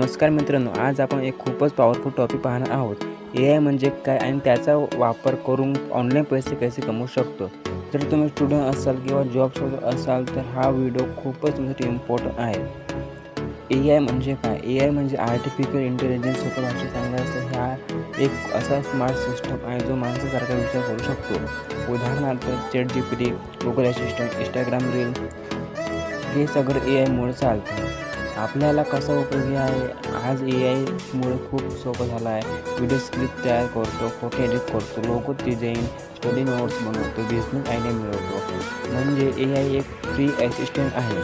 नमस्कार मित्रांनो, आज आपण एक खूपच पॉवरफुल टॉपिक पाहणार आहोत. AI म्हणजे काय आणि त्याचा वापर करून ऑनलाईन पैसे कसे कमवू शकतो. जर तुम्ही स्टुडंट असाल किंवा जॉब शोधत असाल तर हा व्हिडिओ खूपच तुमच्यासाठी इम्पॉर्टंट आहे. AI म्हणजे काय? AI म्हणजे आर्टिफिशियल इंटेलिजन्स. सोप्या भाषेत सांगायचं हा एक असा स्मार्ट सिस्टम आहे जो माणसासारखा विचार करू शकतो. उदाहरणार्थ ChatGPT, Google assistant, Instagram reel हे सगळं AIमुळे चालतं. आपल्याला कसं उपयोगी आहे? आज AIमुळे खूप सोपं झालं आहे. व्हिडिओ स्क्रिप्ट तयार करतो, फोटो एडिट करतो, लोगो डिझाईन, स्टडी नोट्स बनवतो, बिझनेस आयडिया मिळवतो. म्हणजे AI एक फ्री असिस्टंट आहे.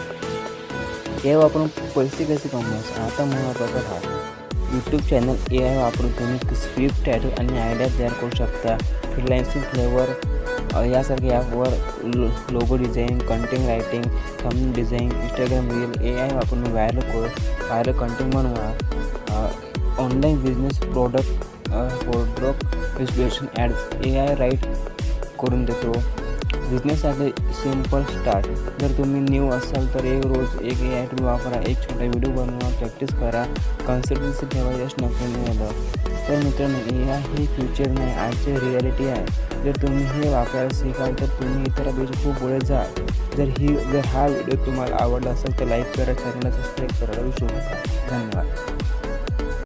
AI वापरून पैसे कसे कमवायचे? आता महत्त्वाचा भाग. यूट्यूब चॅनल AI वापरून तुम्ही स्क्रिप्ट, टायटल आणि आयडिया तयार करू शकता. फ्रीलान्सिंग, फ्लेवर यासारख्या ॲपवर logo design, content writing, thumb design, Instagram reel AI वापरून व्हायरल कंटेंट बनवा. ऑनलाईन बिझनेस प्रोडक्ट विश्लेषण ॲड्स AI राईट करून देतो. बिझनेससाठी सिम्पल स्टार्ट. जर तुम्ही न्यू असाल तर रोज एक AI टूल वापरा, एक छोटा व्हिडिओ बनवा, प्रॅक्टिस करा. कन्सिस्टन्सी ठेवा, यश नक्की मिळालं. तर मित्रांनो, AI हे फ्युचर नाही, आजची रिॲलिटी आहे. जर तुम्ही हे वापरायला शिकाल तर तुम्ही इतरांपेक्षा खूप पुढे जाल. जर हा व्हिडिओ तुम्हाला आवडला असेल तर लाईक करा, चॅनलला सबस्क्राईब करायला विसरू नका. धन्यवाद.